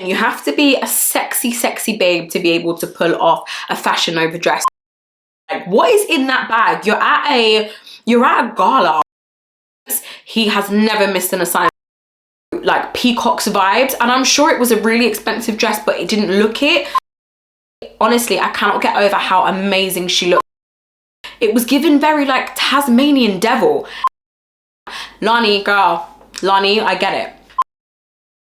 You have to be a sexy babe to be able to pull off a Fashion Nova dress. Like, what is in that bag? You're at a gala. He has never missed an assignment. Like Peacock's vibes, and I'm sure it was a really expensive dress, but it didn't look it. Honestly, I cannot get over how amazing she looked. It was given very like Tasmanian devil. Lani, girl, Lani, I get it.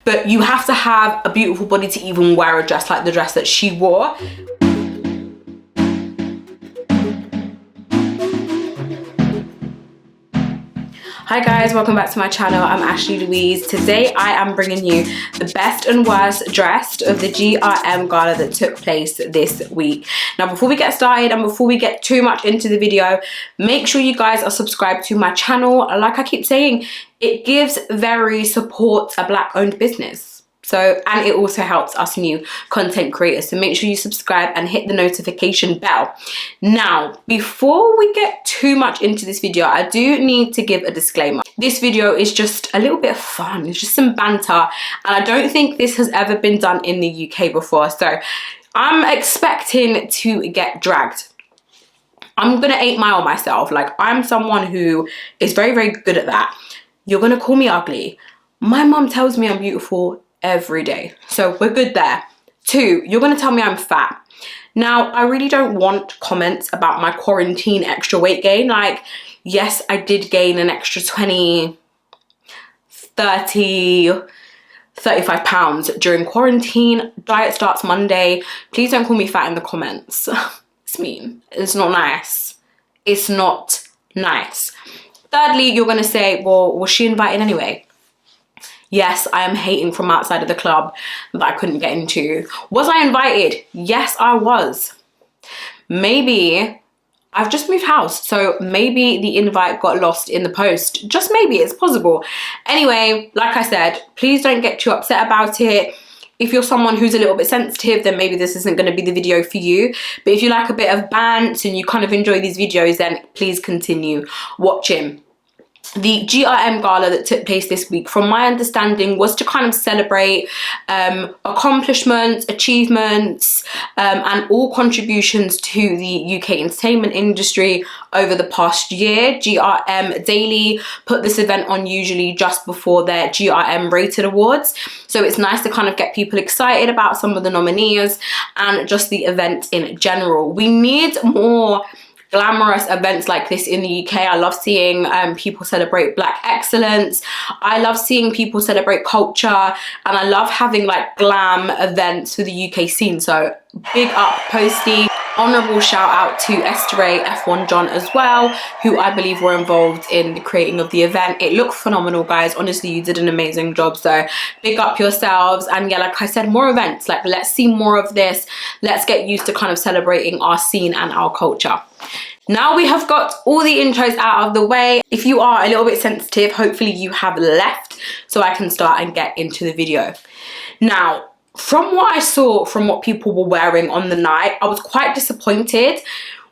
But you have to have a beautiful body to even wear a dress like the dress that she wore. Hi guys, welcome back to my channel. I'm Ashley Louise. Today I am bringing you the best and worst dressed of the GRM Gala that took place this week. Now before we get started and before we get too much into the video, make sure you guys are subscribed to my channel. Like I keep saying, it gives very supports a black owned business. So, and it also helps us new content creators. So make sure you subscribe and hit the notification bell. Now, before we get too much into this video, I do need to give a disclaimer. This video is just a little bit of fun. It's just some banter. And I don't think this has ever been done in the UK before. So I'm expecting to get dragged. I'm going to 8 Mile myself. Like, I'm someone who is very, very good at that. You're going to call me ugly. My mum tells me I'm beautiful every day, so we're good there. 2, you're gonna tell me I'm fat. Now, I really don't want comments about my quarantine extra weight gain. Like, yes, I did gain an extra 20, 30, 35 pounds during quarantine. Diet starts Monday. Please don't call me fat in the comments. It's mean. It's not nice. It's not nice. Thirdly, you're gonna say, well, was she invited anyway? Yes, I am hating from outside of the club that I couldn't get into. Was I invited? Yes, I was. Maybe I've just moved house, so maybe the invite got lost in the post. Just maybe, it's possible. Anyway, like I said, please don't get too upset about it. If you're someone who's a little bit sensitive, then maybe this isn't going to be the video for you. But if you like a bit of bant and you kind of enjoy these videos, then please continue watching. The GRM Gala that took place this week, from my understanding, was to kind of celebrate accomplishments, achievements, and all contributions to the UK entertainment industry over the past year. GRM Daily put this event on usually just before their GRM Rated Awards. So it's nice to kind of get people excited about some of the nominees and just the event in general. We need more glamorous events like this in the UK. I love seeing people celebrate black excellence. I love seeing people celebrate culture, and I love having like glam events for the UK scene. So big up Posty. Honourable shout out to Esther, F1 John as well, who I believe were involved in the creating of the event. It looked phenomenal, guys. Honestly, you did an amazing job. So big up yourselves. And yeah, like I said, more events. Like, let's see more of this. Let's get used to kind of celebrating our scene and our culture. Now we have got all the intros out of the way. If you are a little bit sensitive, hopefully you have left so I can start and get into the video. Now, from what I saw, from what people were wearing on the night, I was quite disappointed.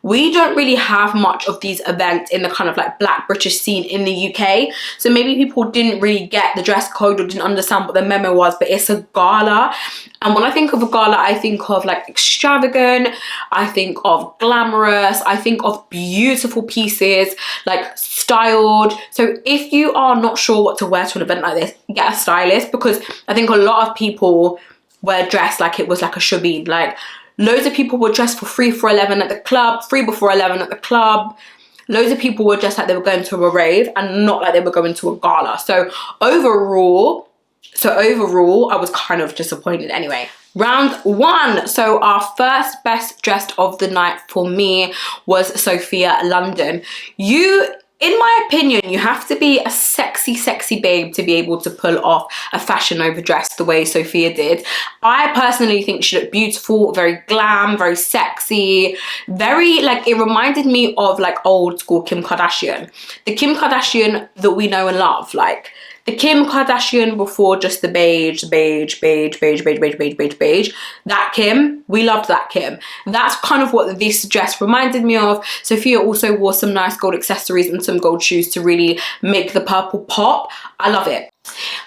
We don't really have much of these events in the kind of like black British scene in the UK. So maybe people didn't really get the dress code or didn't understand what the memo was, but it's a gala. And when I think of a gala, I think of like extravagant, I think of glamorous, I think of beautiful pieces, like styled. So if you are not sure what to wear to an event like this, get a stylist, because I think a lot of people were dressed like it was like a shebeen. Like, loads of people were dressed for 3 for 11 at the club, 3 before 11 at the club. Loads of people were dressed like they were going to a rave and not like they were going to a gala. So overall, I was kind of disappointed anyway. Round 1. So our first best dressed of the night for me was Sophia London. In my opinion, you have to be a sexy babe to be able to pull off a Fashion Nova dress the way Sophia did. I personally think she looked beautiful, very glam, very sexy, very like, it reminded me of like old school Kim Kardashian. The Kim Kardashian that we know and love, like the Kim Kardashian before just the beige. That Kim, we loved that Kim. That's kind of what this dress reminded me of. Sophia also wore some nice gold accessories and some gold shoes to really make the purple pop. I love it.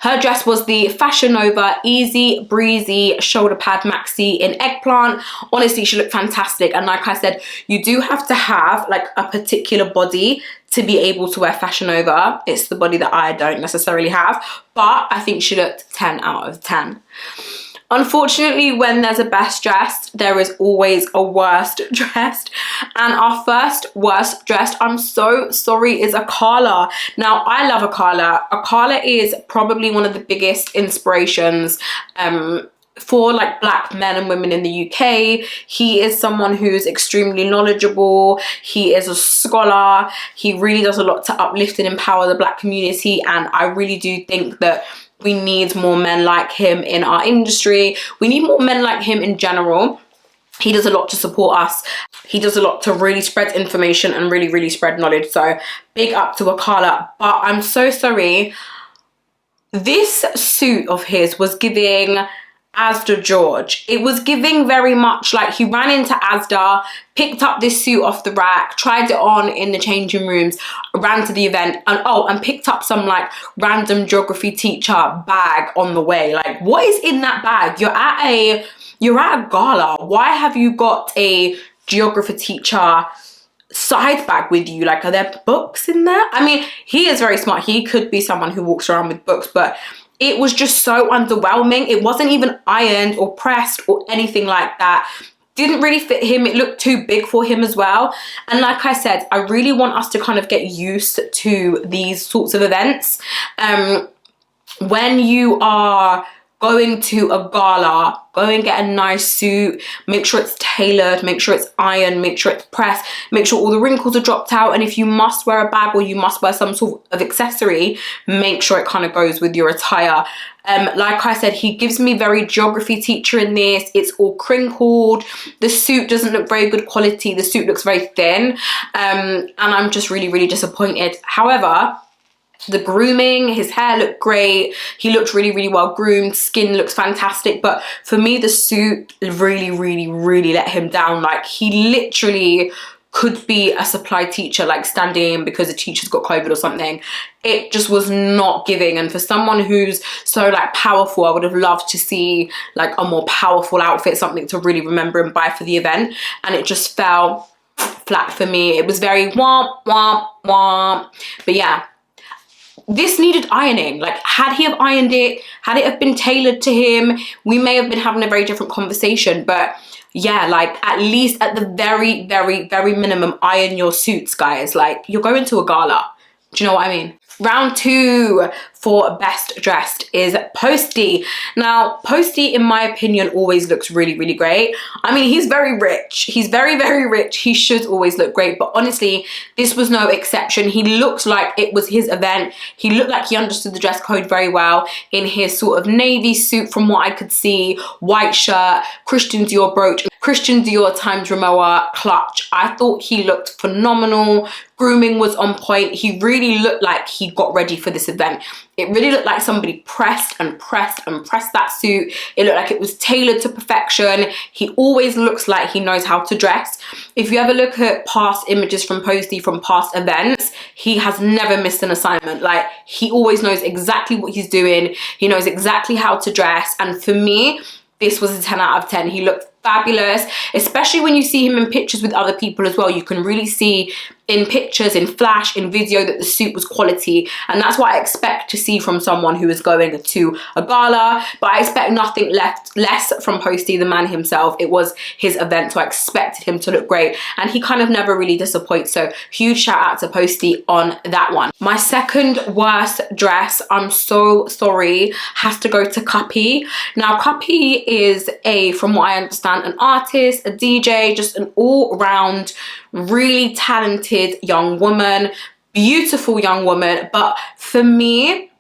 Her dress was the Fashion Nova Easy Breezy shoulder pad maxi in eggplant. Honestly, she looked fantastic. And like I said, you do have to have like a particular body to be able to wear Fashion Nova. It's the body that I don't necessarily have, but I think she looked 10 out of 10. Unfortunately, when there's a best dressed, there is always a worst dressed. And our first worst dressed, I'm so sorry, is Akala. Now, I love Akala. Akala is probably one of the biggest inspirations for like black men and women in the UK. He is someone who's extremely knowledgeable. He is a scholar. He really does a lot to uplift and empower the black community. And I really do think that we need more men like him in our industry. We need more men like him in general. He does a lot to support us. He does a lot to really spread information and really spread knowledge. So big up to Akala. But I'm so sorry. This suit of his was giving Asda George. It was giving very much like he ran into Asda, picked up this suit off the rack, tried it on in the changing rooms, ran to the event, and picked up some like random geography teacher bag on the way. Like, what is in that bag? You're at a gala. Why have you got a geography teacher side bag with you? Like, are there books in there? I mean, he is very smart. He could be someone who walks around with books, but it was just so underwhelming. It wasn't even ironed or pressed or anything like that. Didn't really fit him. It looked too big for him as well. And like I said, I really want us to kind of get used to these sorts of events. When you are going to a gala, go and get a nice suit, make sure it's tailored, make sure it's ironed, make sure it's pressed, make sure all the wrinkles are dropped out, and if you must wear a bag or you must wear some sort of accessory, make sure it kind of goes with your attire. Like I said, he gives me very geography teacher in this. It's all crinkled. The suit doesn't look very good quality. The suit looks very thin, and I'm just really disappointed. However, the grooming, his hair looked great. He looked really well groomed. Skin looks fantastic. But for me, the suit really let him down. Like, he literally could be a supply teacher, like standing in because the teacher's got COVID or something. It just was not giving. And for someone who's so like powerful, I would have loved to see like a more powerful outfit, something to really remember and buy for the event. And it just fell flat for me. It was very womp. But yeah, this needed ironing. Like, had he have ironed it, had it have been tailored to him, we may have been having a very different conversation. But yeah, like, at least at the very minimum, iron your suits, guys. Like, you're going to a gala. Do you know what I mean? Round 2 for best dressed is Posty. Now, Posty, in my opinion, always looks really great. I mean, he's very rich. He's very rich. He should always look great. But honestly, this was no exception. He looked like it was his event. He looked like he understood the dress code very well in his sort of navy suit, from what I could see, white shirt, Christian Dior brooch, Christian Dior times Rimowa clutch. I thought he looked phenomenal. Grooming was on point. He really looked like he got ready for this event. It really looked like somebody pressed that suit. It looked like it was tailored to perfection. He always looks like he knows how to dress. If you ever look at past images from Posty from past events, he has never missed an assignment. Like, he always knows exactly what he's doing. He knows exactly how to dress. And for me, this was a 10 out of 10. He looked fabulous, especially when you see him in pictures with other people as well. You can really see in pictures, in flash, in video, that the suit was quality. And that's what I expect to see from someone who is going to a gala. But I expect nothing less from Posty, the man himself. It was his event, so I expected him to look great. And he kind of never really disappoints. So huge shout out to Posty on that one. My second worst dress, I'm so sorry, has to go to Cuppy. Now, Cuppy is from what I understand, an artist, a DJ, just an all-round really talented young woman, beautiful young woman. But for me,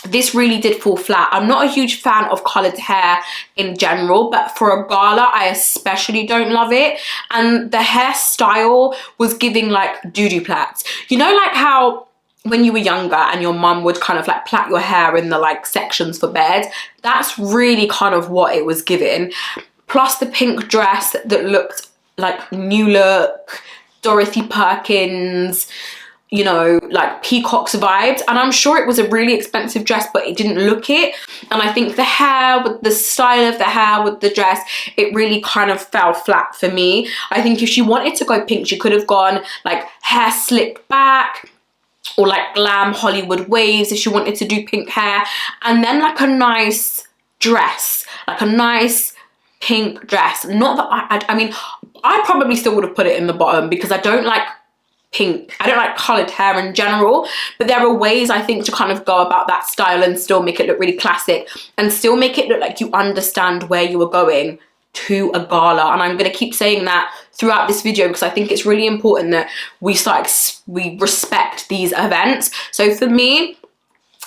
this really did fall flat. I'm not a huge fan of coloured hair in general, but for a gala, I especially don't love it. And the hairstyle was giving like doo-doo plaits. You know, like how when you were younger and your mum would kind of like plait your hair in the like sections for bed? That's really kind of what it was giving. Plus the pink dress that looked like new look, Dorothy Perkins. you know, like peacocks vibes, and I'm sure it was a really expensive dress, but it didn't look it. And I think the hair, with the style of the hair with the dress, it really kind of fell flat for me. I think if she wanted to go pink, she could have gone like hair slicked back, or like glam Hollywood waves if she wanted to do pink hair, and then like a nice dress, like a nice pink dress. Not that I mean, I probably still would have put it in the bottom because I don't like pink. I don't like coloured hair in general, but there are ways I think to kind of go about that style and still make it look really classic and still make it look like you understand where you are going to a gala. And I'm going to keep saying that throughout this video because I think it's really important that we respect these events. So for me,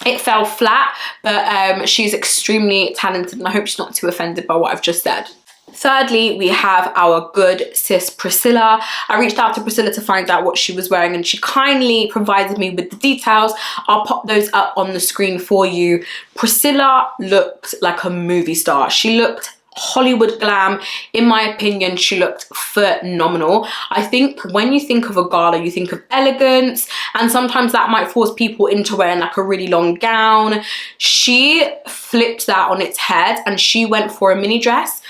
it fell flat, but she's extremely talented and I hope she's not too offended by what I've just said. Thirdly, we have our good sis Priscilla. I reached out to Priscilla to find out what she was wearing and she kindly provided me with the details. I'll pop those up on the screen for you. Priscilla looked like a movie star. She looked Hollywood glam. In my opinion, she looked phenomenal. I think when you think of a gala, you think of elegance, and sometimes that might force people into wearing like a really long gown. She flipped that on its head and she went for a mini dress.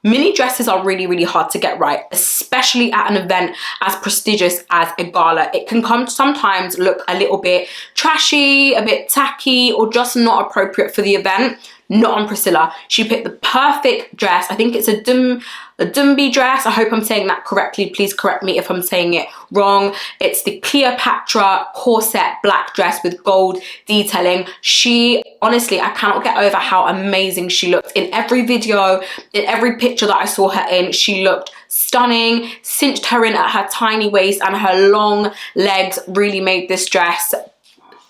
Mini dresses are really, really hard to get right, especially at an event as prestigious as a gala. It can sometimes look a little bit trashy, a bit tacky, or just not appropriate for the event. Not on Priscilla. She picked the perfect dress. I think it's a Dumby dress. I hope I'm saying that correctly. Please correct me if I'm saying it wrong. It's the Cleopatra corset black dress with gold detailing. She, honestly, I cannot get over how amazing she looked. In every video, in every picture that I saw her in, she looked stunning. Cinched her in at her tiny waist and her long legs really made this dress.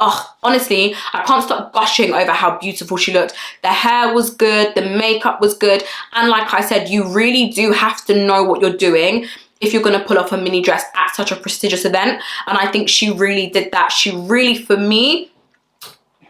Oh, honestly, I can't stop gushing over how beautiful she looked. The hair was good, the makeup was good, and like I said, you really do have to know what you're doing if you're going to pull off a mini dress at such a prestigious event, and I think she really did that. She really, for me,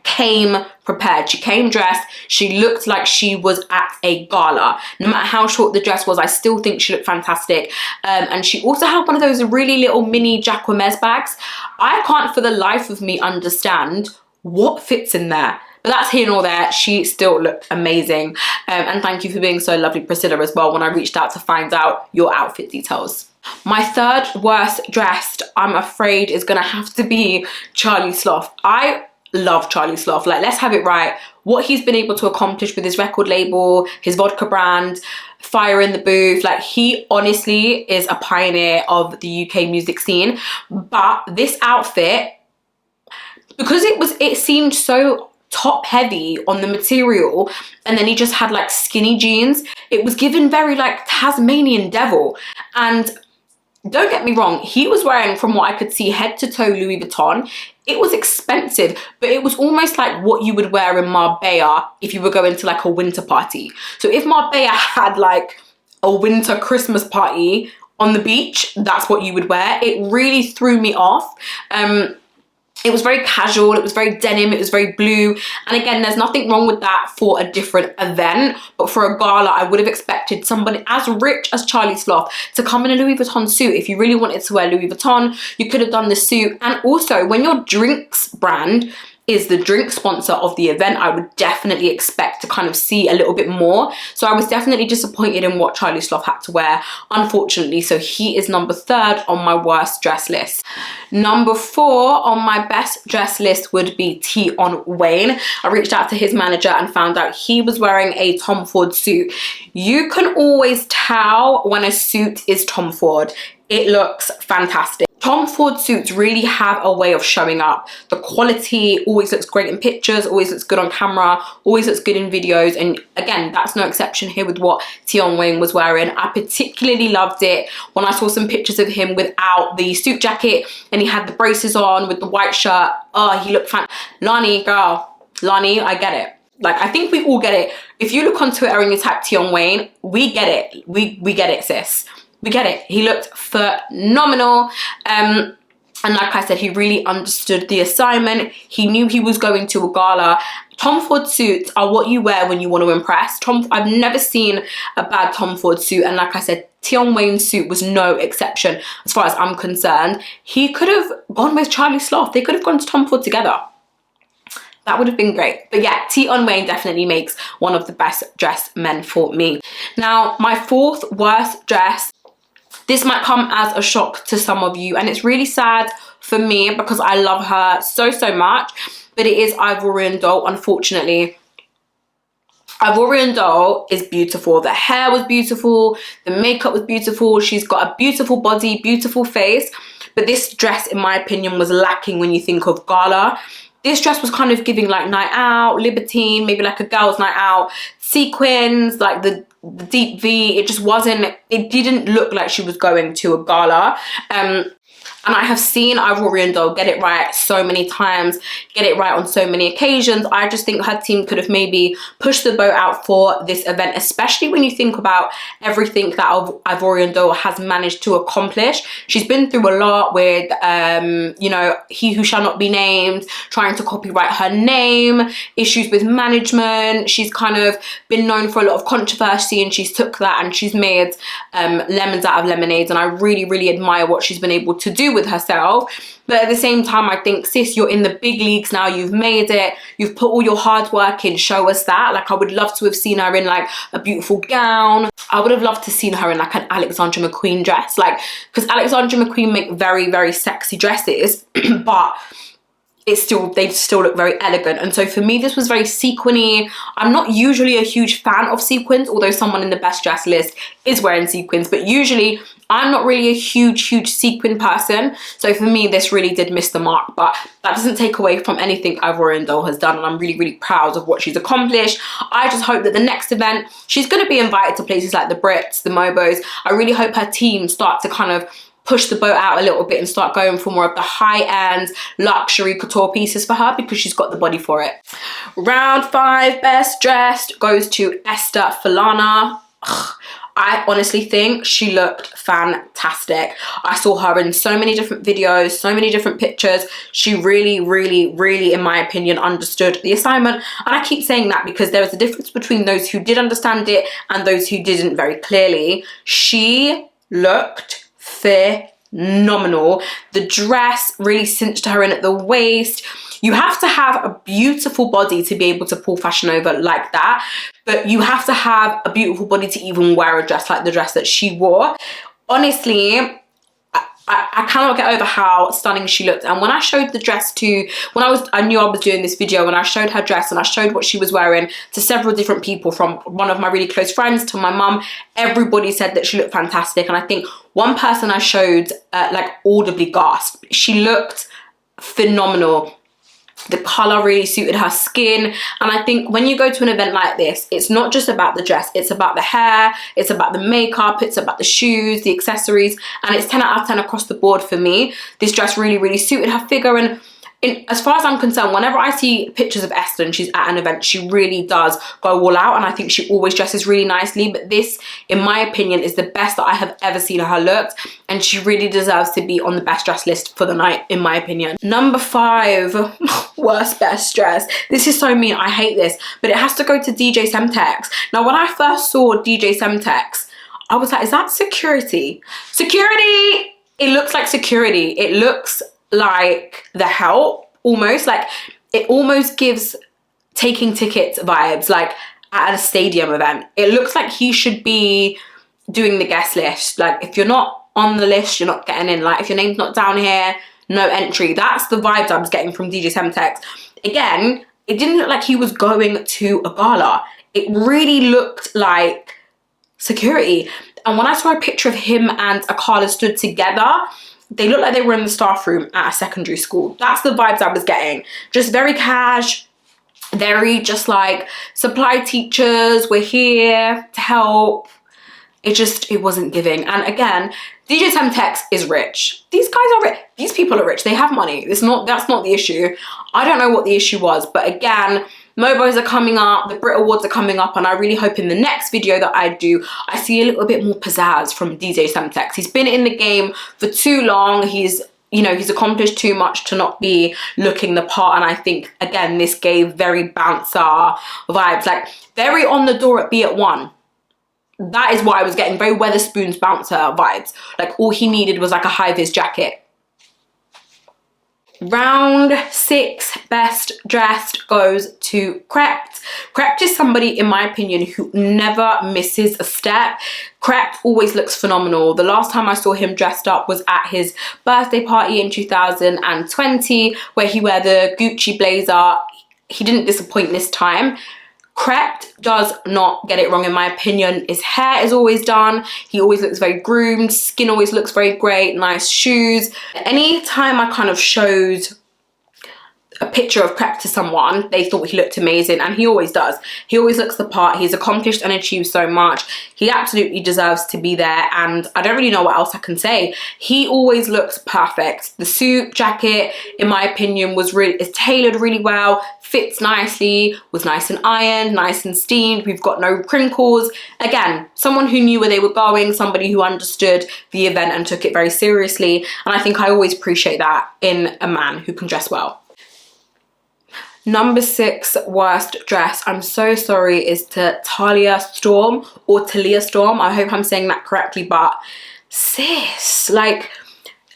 came prepared. She came dressed. She looked like she was at a gala. No matter how short the dress was, I still think she looked fantastic. And she also had one of those really little mini Jacquemus bags. I can't for the life of me understand what fits in there. But that's here nor there. She still looked amazing. And thank you for being so lovely, Priscilla, as well, when I reached out to find out your outfit details. My third worst dressed, I'm afraid, is going to have to be Charlie Sloth. I love Charlie Sloth. Like, let's have it right. What he's been able to accomplish with his record label, his vodka brand, Fire in the Booth, like, he honestly is a pioneer of the UK music scene. But this outfit, because it seemed so top heavy on the material, and then he just had like skinny jeans, it was given very like Tasmanian Devil. And don't get me wrong, he was wearing, from what I could see, head to toe Louis Vuitton. It was expensive, but it was almost like what you would wear in Marbella if you were going to like a winter party. So if Marbella had like a winter Christmas party on the beach, that's what you would wear. It really threw me off. It was very casual, it was very denim, it was very blue. And again, there's nothing wrong with that for a different event. But for a gala, I would have expected somebody as rich as Charlie Sloth to come in a Louis Vuitton suit. If you really wanted to wear Louis Vuitton, you could have done the suit. And also, when your drinks brand is the drink sponsor of the event, I would definitely expect to kind of see a little bit more. So I was definitely disappointed in what Charlie Sloth had to wear, unfortunately. So he is number 3rd on my worst dress list. Number 4 on my best dress list would be Tion Wayne. I reached out to his manager and found out he was wearing a Tom Ford suit. You can always tell when a suit is Tom Ford. It looks fantastic. Tom Ford suits really have a way of showing up. The quality always looks great in pictures, always looks good on camera, always looks good in videos. And again, that's no exception here with what Tion Wayne was wearing. I particularly loved it when I saw some pictures of him without the suit jacket and he had the braces on with the white shirt. Oh, he looked fantastic. Lani, girl, Lani, I get it. Like, I think we all get it. If you look on Twitter and you type Tion Wayne, we get it. We get it, sis. We get it. He looked phenomenal. And like I said, he really understood the assignment. He knew he was going to a gala. Tom Ford suits are what you wear when you want to impress. I've never seen a bad Tom Ford suit. And like I said, Tion Wayne's suit was no exception as far as I'm concerned. He could have gone with Charlie Sloth. They could have gone to Tom Ford together. That would have been great. But yeah, Tion Wayne definitely makes one of the best dressed men for me. Now, my fourth worst dress. This might come as a shock to some of you, and it's really sad for me because I love her so, so much, but it is Ivorian Doll, unfortunately. Ivorian Doll is beautiful. The hair was beautiful, the makeup was beautiful, she's got a beautiful body, beautiful face, but this dress, in my opinion, was lacking when you think of gala. This dress was kind of giving like night out, libertine, maybe like a girl's night out, sequins, like the deep V. It just wasn't, it didn't look like she was going to a gala. And I have seen Ivorian Doll get it right so many times, get it right on so many occasions. I just think her team could have maybe pushed the boat out for this event, especially when you think about everything that Ivorian Doll has managed to accomplish. She's been through a lot with, you know, He Who Shall Not Be Named, trying to copyright her name, issues with management. She's kind of been known for a lot of controversy, and she's took that and she's made lemons out of lemonades. And I really, really admire what she's been able to do with herself. But at the same time, I think, sis, you're in the big leagues now. You've made it, you've put all your hard work in. Show us that. Like, I would love to have seen her in like a beautiful gown. I would have loved to seen her in like an Alexandra McQueen dress, like, because Alexandra McQueen make very, very sexy dresses, but it's still, they still look very elegant. And so for me, this was very sequiny. I'm not usually a huge fan of sequins, although someone in the best dress list is wearing sequins, but usually I'm not really a huge sequin person. So for me, this really did miss the mark, but that doesn't take away from anything Ivorian Doll has done, and I'm really, really proud of what she's accomplished. I just hope that the next event, she's going to be invited to places like the Brits, the Mobos. I really hope her team start to kind of push the boat out a little bit and start going for more of the high-end luxury couture pieces for her, because she's got the body for it. Round 5 best dressed goes to Esther Falana. I honestly think she looked fantastic. I saw her in so many different videos, so many different pictures. She really, really, really, in my opinion, understood the assignment. And I keep saying that because there was a difference between those who did understand it and those who didn't very clearly. She looked phenomenal. The dress really cinched her in at the waist. You have to have a beautiful body to be able to pull fashion over like that, but you have to have a beautiful body to even wear a dress like the dress that she wore. Honestly, I cannot get over how stunning she looked. And when I showed the dress to, I knew I was doing this video, and I showed her dress and I showed what she was wearing to several different people, from one of my really close friends to my mum. Everybody said that she looked fantastic. And I think one person I showed like audibly gasped. She looked phenomenal. The colour really suited her skin. And I think when you go to an event like this, it's not just about the dress, it's about the hair, it's about the makeup, it's about the shoes, the accessories, and it's 10 out of 10 across the board for me. This dress really, really suited her figure. And as far as I'm concerned, whenever I see pictures of Esther and she's at an event, she really does go all out, and I think she always dresses really nicely. But this, in my opinion, is the best that I have ever seen her look, and she really deserves to be on the best dress list for the night, in my opinion. Number 5, worst best dress. This is so mean, I hate this, but it has to go to DJ Semtex. Now, when I first saw DJ Semtex, I was like, is that security? Security! It looks like security. It looks like The Help, almost. Like, it almost gives Taking Tickets vibes, like at a stadium event. It looks like he should be doing the guest list. Like, if you're not on the list, you're not getting in. Like, if your name's not down here, no entry. That's the vibes I was getting from DJ Semtex. Again, it didn't look like he was going to a gala. It really looked like security. And when I saw a picture of him and Akala stood together, they looked like they were in the staff room at a secondary school. That's the vibes I was getting. Just very cash, very just like supply teachers, we're here to help. It wasn't giving. And again, DJ Semtex is rich. These guys are rich. These people are rich. They have money. That's not the issue. I don't know what the issue was, but again, Mobos are coming up, the Brit Awards are coming up, and I really hope in the next video that I do, I see a little bit more pizzazz from DJ Semtex. He's been in the game for too long. He's you know, he's accomplished too much to not be looking the part. And I think, again, this gave very bouncer vibes, like very on the door at B@1. That is what I was getting, very Weatherspoons bouncer vibes. Like all he needed was like a high-vis jacket. Round 6 best dressed goes to Krept. Krept is somebody, in my opinion, who never misses a step. Krept always looks phenomenal. The last time I saw him dressed up was at his birthday party in 2020, where he wore the Gucci blazer. He didn't disappoint this time. Krept does not get it wrong, in my opinion. His hair is always done. He always looks very groomed. Skin always looks very great. Nice shoes. Anytime I kind of showed a picture of Krept to someone, they thought he looked amazing, and he always does. He always looks the part. He's accomplished and achieved so much. He absolutely deserves to be there, and I don't really know what else I can say. He always looks perfect. The suit, jacket, in my opinion, is tailored really well, fits nicely, was nice and ironed, nice and steamed. We've got no crinkles. Again, someone who knew where they were going, somebody who understood the event and took it very seriously, and I think I always appreciate that in a man who can dress well. Number 6 worst dress, I'm so sorry, is to Tallia Storm, or Tallia Storm. I hope I'm saying that correctly, but sis, like,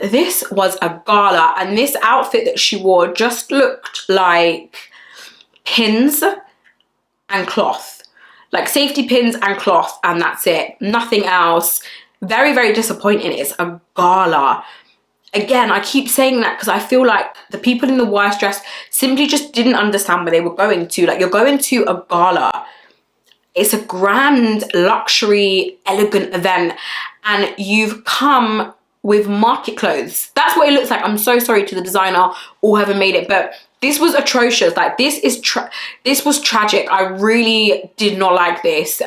this was a gala, and this outfit that she wore just looked like pins and cloth. Like safety pins and cloth, and that's it. Nothing else. Very, very disappointing. It's a gala. Again, I keep saying that because I feel like the people in the worst dress simply just didn't understand where they were going to. Like, you're going to a gala. It's a grand, luxury, elegant event, and you've come with market clothes. That's what it looks like. I'm so sorry to the designer or whoever made it, but this was atrocious. Like, this was tragic. I really did not like this.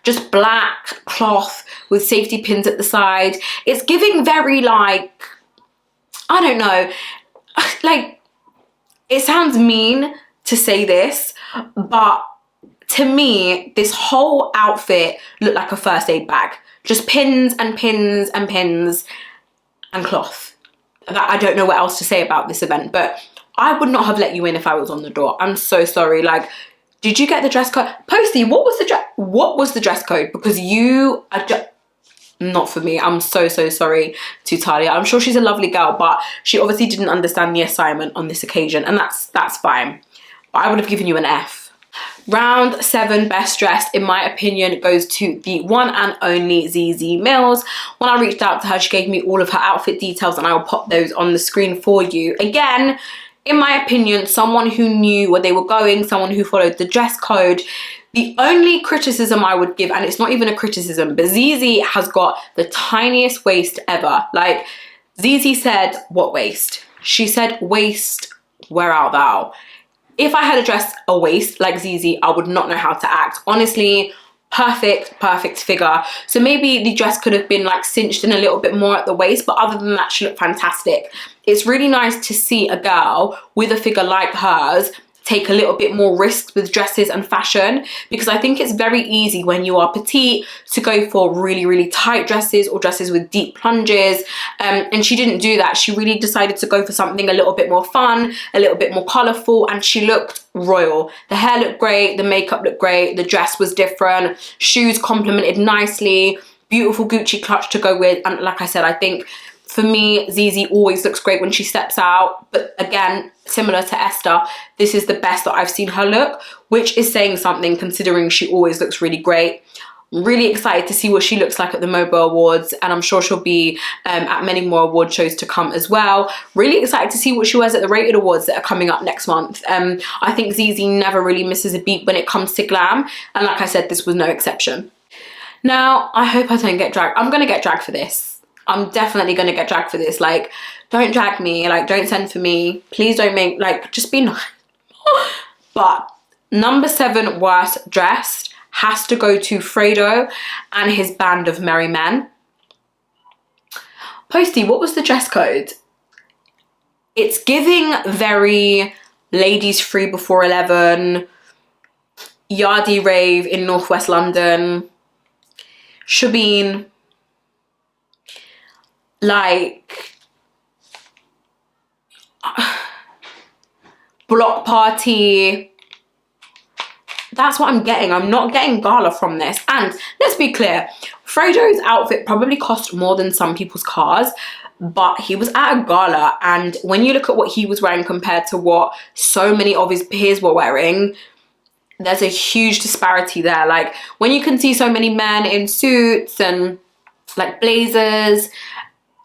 Just black cloth with safety pins at the side. It's giving very, like, I don't know, like, it sounds mean to say this, but to me, this whole outfit looked like a first aid bag. Just pins and pins and pins and cloth. I don't know what else to say about this event, but I would not have let you in if I was on the door. I'm so sorry. Like, did you get the dress code? Posty, what was the dress code? Because you are just not for me. I'm so sorry to Tallia. I'm sure she's a lovely girl, but she obviously didn't understand the assignment on this occasion, and that's fine. But I would have given you an F. Round 7 best dressed, in my opinion, goes to the one and only Zeze Millz. When I reached out to her, she gave me all of her outfit details, and I will pop those on the screen for you. Again, in my opinion, someone who knew where they were going, someone who followed the dress code. The only criticism I would give, and it's not even a criticism, but Zeze has got the tiniest waist ever. Like, Zeze said, what waist? She said, waist, where art thou? If I had a waist like Zeze, I would not know how to act. Honestly, perfect figure. So maybe the dress could have been like cinched in a little bit more at the waist, but other than that, she looked fantastic. It's really nice to see a girl with a figure like hers take a little bit more risks with dresses and fashion, because I think it's very easy when you are petite to go for really tight dresses or dresses with deep plunges, and she didn't do that. She really decided to go for something a little bit more fun, a little bit more colourful, and she looked royal. The hair looked great, the makeup looked great, the dress was different, shoes complemented nicely, beautiful Gucci clutch to go with, and like I said, I think for me, Zeze always looks great when she steps out, but again, similar to Esther, this is the best that I've seen her look, which is saying something considering she always looks really great. I'm really excited to see what she looks like at the Mobile Awards, and I'm sure she'll be at many more award shows to come as well. Really excited to see what she wears at the Rated Awards that are coming up next month. I think Zeze never really misses a beat when it comes to glam, and like I said, this was no exception. Now, I hope I don't get dragged. I'm gonna get dragged for this. I'm definitely gonna get dragged for this. Like, don't drag me, like, don't send for me. Please don't make, like, just be nice. But number 7 worst dressed has to go to Fredo and his band of merry men. Posty, what was the dress code? It's giving very ladies free before 11, yardie rave in northwest London, Shabine. Like, block party. That's what I'm getting. I'm not getting gala from this. And let's be clear, Fredo's outfit probably cost more than some people's cars, but he was at a gala, and when you look at what he was wearing compared to what so many of his peers were wearing, there's a huge disparity there. Like, when you can see so many men in suits and like blazers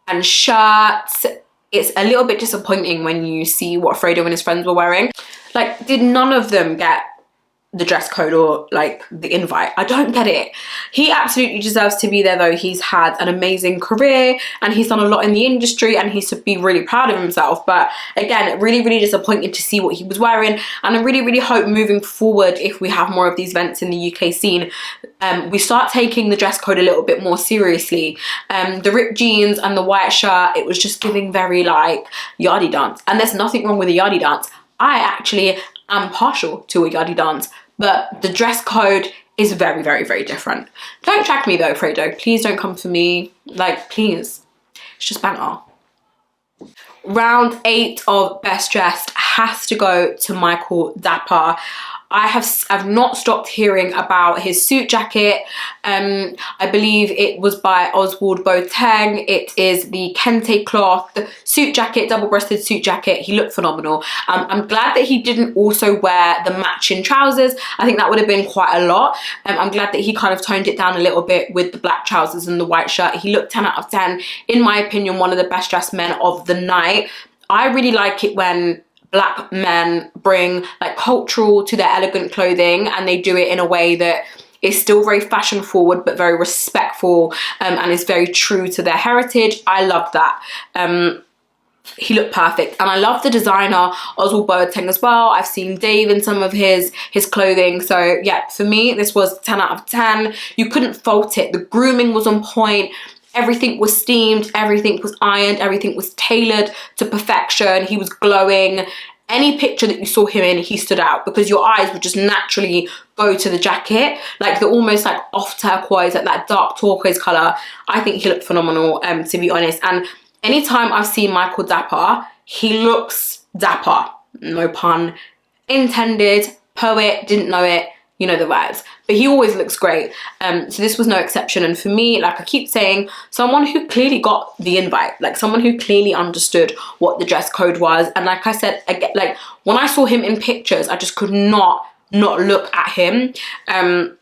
and shirts, it's a little bit disappointing when you see what Fredo and his friends were wearing. Like, did none of them get the dress code or like the invite? I don't get it. He absolutely deserves to be there though. He's had an amazing career and he's done a lot in the industry and he should be really proud of himself. But again, really disappointed to see what he was wearing, and I really hope moving forward, if we have more of these events in the UK scene, we start taking the dress code a little bit more seriously. The ripped jeans and the white shirt, it was just giving very like yardie dance, and there's nothing wrong with a yardie dance. I actually am partial to a yardie dance, but the dress code is very different. Don't track me though, Fredo. Please don't come for me. Like, please. It's just banger. Round 8 of Best Dressed has to go to Michael Dapaah. I've not stopped hearing about his suit jacket. I believe it was by Oswald Boateng. It is the kente cloth suit jacket, double-breasted suit jacket. He looked phenomenal. I'm glad that he didn't also wear the matching trousers. I think that would have been quite a lot. I'm glad that he kind of toned it down a little bit with the black trousers and the white shirt. He looked 10 out of 10. In my opinion, one of the best dressed men of the night. I really like it when Black men bring like cultural to their elegant clothing, and they do it in a way that is still very fashion forward but very respectful, and is very true to their heritage. I love that. He looked perfect, and I love the designer Oswald Boateng as well. I've seen Dave in some of his clothing, so yeah, for me this was 10 out of 10. You couldn't fault it. The grooming was on point. Everything was steamed, everything was ironed, everything was tailored to perfection. He was glowing. Any picture that you saw him in, he stood out, because your eyes would just naturally go to the jacket, like the almost like off turquoise, like that dark turquoise colour. I think he looked phenomenal, to be honest. And anytime I've seen Michael Dapaah, he looks Dapaah. No pun intended. Poet, didn't know it. You know the vibes. But he always looks great. So this was no exception. And for me, like I keep saying, someone who clearly got the invite, like someone who clearly understood what the dress code was. And like I said, like when I saw him in pictures, I just could not look at him. I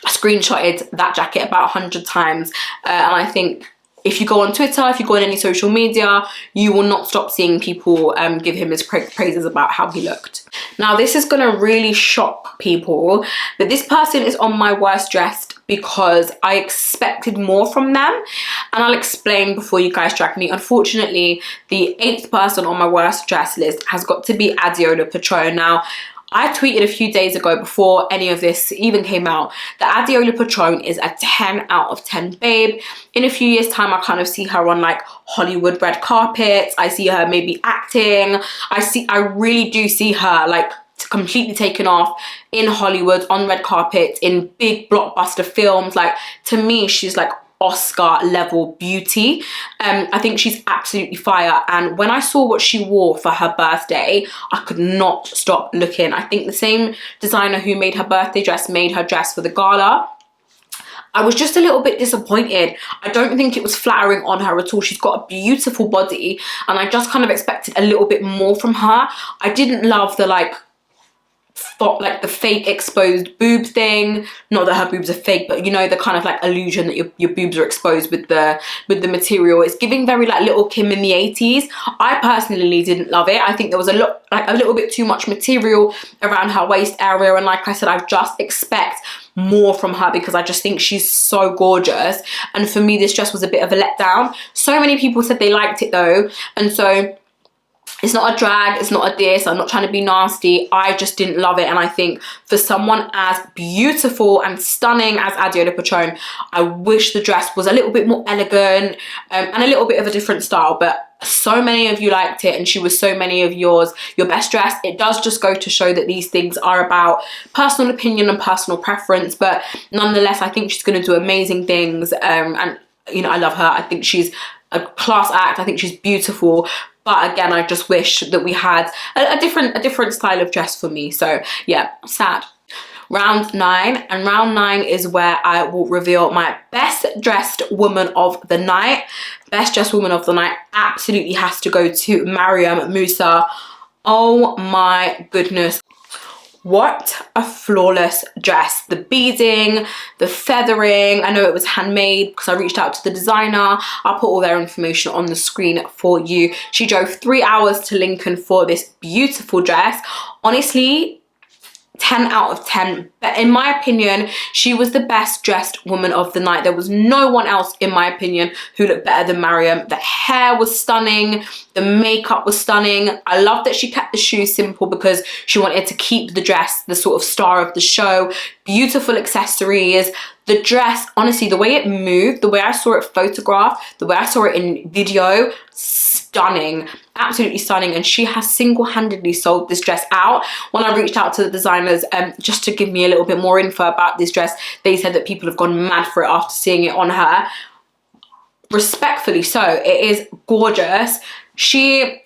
screenshotted that jacket about 100 times. And I think if you go on Twitter, if you go on any social media, you will not stop seeing people give him his praises about how he looked. Now, this is going to really shock people, but this person is on my worst dressed because I expected more from them, and I'll explain before you guys drag me. Unfortunately, the 8th person on my worst dressed list has got to be Adeola Patronne. Now, I tweeted a few days ago, before any of this even came out, that Adeola Patronne is a 10 out of 10 babe. In a few years time, I kind of see her on like Hollywood red carpets. I see her maybe acting. I really do see her like completely taken off in Hollywood on red carpets in big blockbuster films. Like, to me, she's like Oscar level beauty. I think she's absolutely fire, and when I saw what she wore for her birthday, I could not stop looking. I think the same designer who made her birthday dress made her dress for the gala. I was just a little bit disappointed. I don't think it was flattering on her at all. She's got a beautiful body, and I just kind of expected a little bit more from her. I didn't love the like the fake exposed boob thing. Not that her boobs are fake, but you know, the kind of like illusion that your boobs are exposed with the material. It's giving very like Little Kim in the 80s. I personally didn't love it. I think there was a little bit too much material around her waist area, and like I said, I just expect more from her because I just think she's so gorgeous. And for me, this dress was a bit of a letdown. So many people said they liked it though, and so it's not a drag, it's not a diss, I'm not trying to be nasty. I just didn't love it, and I think for someone as beautiful and stunning as Adeola Patronne, I wish the dress was a little bit more elegant, and a little bit of a different style. But so many of you liked it, and she was so many of your best dressed. It does just go to show that these things are about personal opinion and personal preference, but nonetheless, I think she's going to do amazing things, and you know, I love her. I think she's a class act. I think she's beautiful. But again, I just wish that we had a different style of dress for me. So yeah, sad. Round 9, and round 9 is where I will reveal my best dressed woman of the night. Best dressed woman of the night absolutely has to go to Mariam Musa. Oh my goodness. What a flawless dress. The beading, the feathering. I know it was handmade because I reached out to the designer. I'll put all their information on the screen for you. She drove 3 hours to Lincoln for this beautiful dress. Honestly, 10 out of 10. But in my opinion, she was the best dressed woman of the night. There was no one else, in my opinion, who looked better than Mariam. The hair was stunning. The makeup was stunning. I love that she kept the shoes simple because she wanted to keep the dress the sort of star of the show. Beautiful accessories. The dress, honestly, the way it moved, the way I saw it photographed, the way I saw it in video, stunning, absolutely stunning. And she has single-handedly sold this dress out. When I reached out to the designers just to give me a little bit more info about this dress, they said that people have gone mad for it after seeing it on her. Respectfully so, it is gorgeous. She,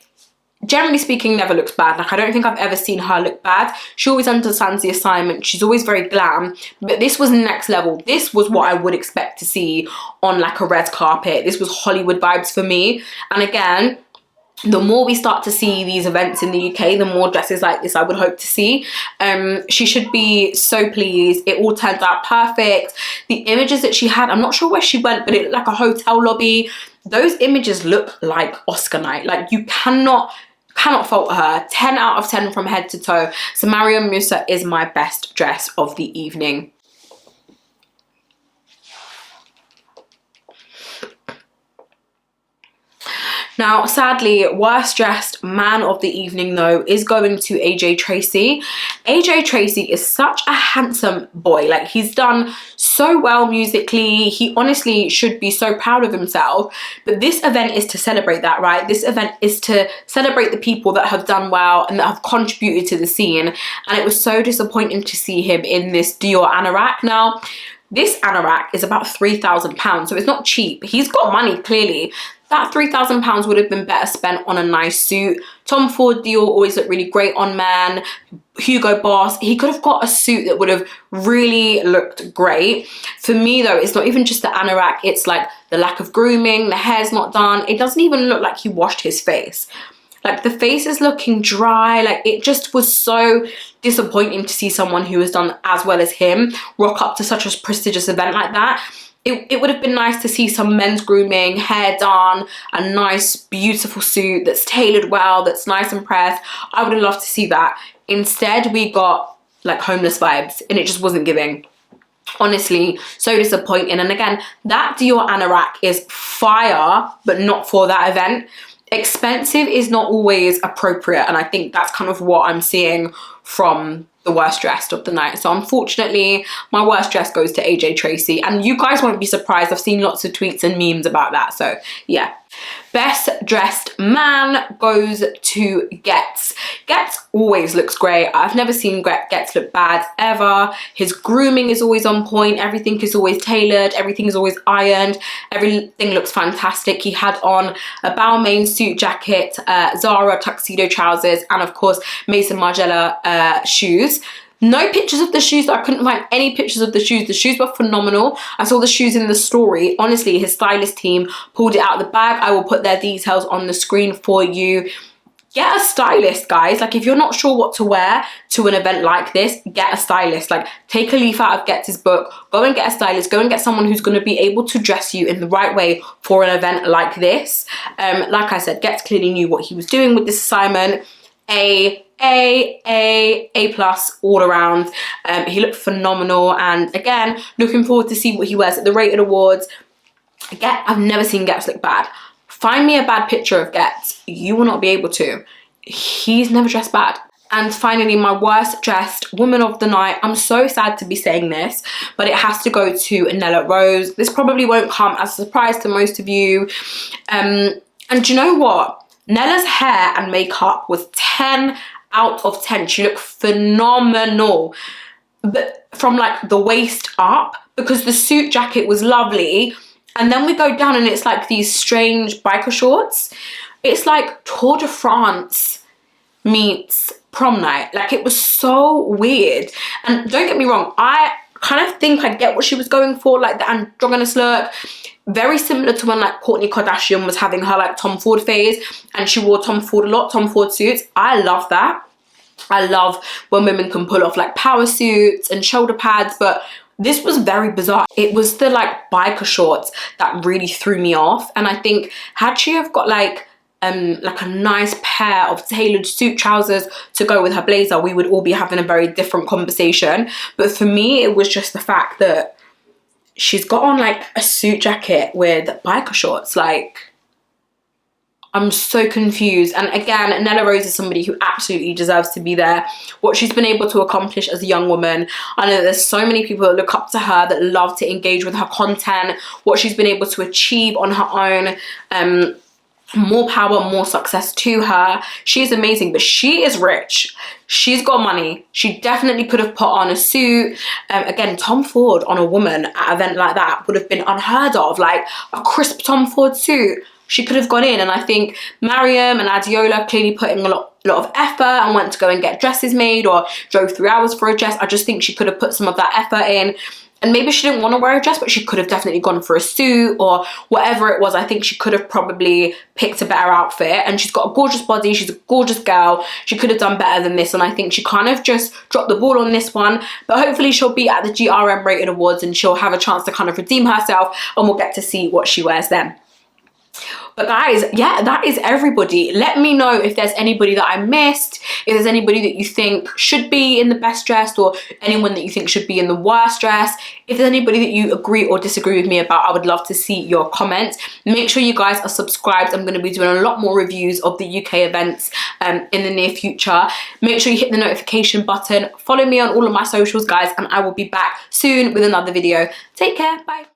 generally speaking, never looks bad. Like, I don't think I've ever seen her look bad. She always understands the assignment. She's always very glam, but this was next level. This was what I would expect to see on like a red carpet. This was Hollywood vibes for me. And again, the more we start to see these events in the UK, the more dresses like this I would hope to see. She should be so pleased. It all turned out perfect. The images that she had, I'm not sure where she went, but it looked like a hotel lobby. Those images look like Oscar night. Like, you cannot fault her. 10 out of 10 from head to toe. So Mariam Musa is my best dress of the evening. Now, sadly, worst dressed man of the evening, though, is going to AJ Tracey. AJ Tracey is such a handsome boy. Like, he's done so well musically. He honestly should be so proud of himself. But this event is to celebrate that, right? This event is to celebrate the people that have done well and that have contributed to the scene. And it was so disappointing to see him in this Dior anorak. Now, this anorak is about £3,000, so it's not cheap. He's got money, clearly. That £3,000 would have been better spent on a nice suit. Tom Ford Dior always looked really great on man. Hugo Boss, he could have got a suit that would have really looked great. For me though, it's not even just the anorak, it's like the lack of grooming, the hair's not done. It doesn't even look like he washed his face. Like, the face is looking dry. Like, it just was so disappointing to see someone who has done as well as him rock up to such a prestigious event like that. It would have been nice to see some men's grooming, hair done, a nice, beautiful suit that's tailored well, that's nice and pressed. I would have loved to see that. Instead, we got like homeless vibes, and it just wasn't giving. Honestly, so disappointing. And again, that Dior anorak is fire, but not for that event. Expensive is not always appropriate, and I think that's kind of what I'm seeing from the worst dressed of the night. So unfortunately, my worst dress goes to AJ Tracey, and you guys won't be surprised. I've seen lots of tweets and memes about that. So yeah. Best dressed man goes to Getz. Getz always looks great. I've never seen Getz look bad ever. His grooming is always on point. Everything is always tailored. Everything is always ironed. Everything looks fantastic. He had on a Balmain suit jacket, Zara tuxedo trousers, and of course Maison Margiela shoes. No pictures of the shoes. I couldn't find any pictures of the shoes. The shoes were phenomenal. I saw the shoes in the story. Honestly, his stylist team pulled it out of the bag. I will put their details on the screen for you. Get a stylist, guys. Like, if you're not sure what to wear to an event like this, get a stylist. Like, take a leaf out of Getz's book. Go and get a stylist. Go and get someone who's going to be able to dress you in the right way for an event like this. Like I said, Getz clearly knew what he was doing with this assignment. A plus all around. He looked phenomenal, and again, looking forward to see what he wears at the Rated Awards. Again, I've never seen Getz look bad. Find me a bad picture of Getz, you will not be able to. He's never dressed bad. And finally, my worst dressed woman of the night. I'm so sad to be saying this, but it has to go to Nella Rose. This probably won't come as a surprise to most of you. And do you know what? Nella's hair and makeup was 10 out of 10. She looked phenomenal, but from like the waist up, because the suit jacket was lovely, and then we go down and it's like these strange biker shorts. It's like Tour de France meets prom night. Like, it was so weird. And don't get me wrong, I kind of think I get what she was going for, like the androgynous look. Very similar to when like Kourtney Kardashian was having her like Tom Ford phase, and she wore Tom Ford a lot, Tom Ford suits. I love that. I love when women can pull off like power suits and shoulder pads, but this was very bizarre. It was the like biker shorts that really threw me off. And I think had she have got like a nice pair of tailored suit trousers to go with her blazer, we would all be having a very different conversation. But for me, it was just the fact that she's got on like a suit jacket with biker shorts. Like, I'm so confused. And again, Nella Rose is somebody who absolutely deserves to be there. What she's been able to accomplish as a young woman, I know there's so many people that look up to her, that love to engage with her content, what she's been able to achieve on her own. More power, more success to her. She's amazing, but she is rich. She's got money. She definitely could have put on a suit. Again, Tom Ford on a woman at an event like that would have been unheard of. Like, a crisp Tom Ford suit, she could have gone in. And I think Mariam and Adeola clearly put in a lot of effort and went to go and get dresses made, or drove 3 hours for a dress. I just think she could have put some of that effort in. And maybe she didn't want to wear a dress, but she could have definitely gone for a suit or whatever it was. I think she could have probably picked a better outfit. And she's got a gorgeous body. She's a gorgeous girl. She could have done better than this. And I think she kind of just dropped the ball on this one. But hopefully she'll be at the GRM Rated Awards and she'll have a chance to kind of redeem herself. And we'll get to see what she wears then. But guys, yeah, that is everybody. Let me know if there's anybody that I missed, if there's anybody that you think should be in the best dressed, or anyone that you think should be in the worst dress. If there's anybody that you agree or disagree with me about, I would love to see your comments. Make sure you guys are subscribed. I'm going to be doing a lot more reviews of the UK events in the near future. Make sure you hit the notification button. Follow me on all of my socials, guys, and I will be back soon with another video. Take care. Bye.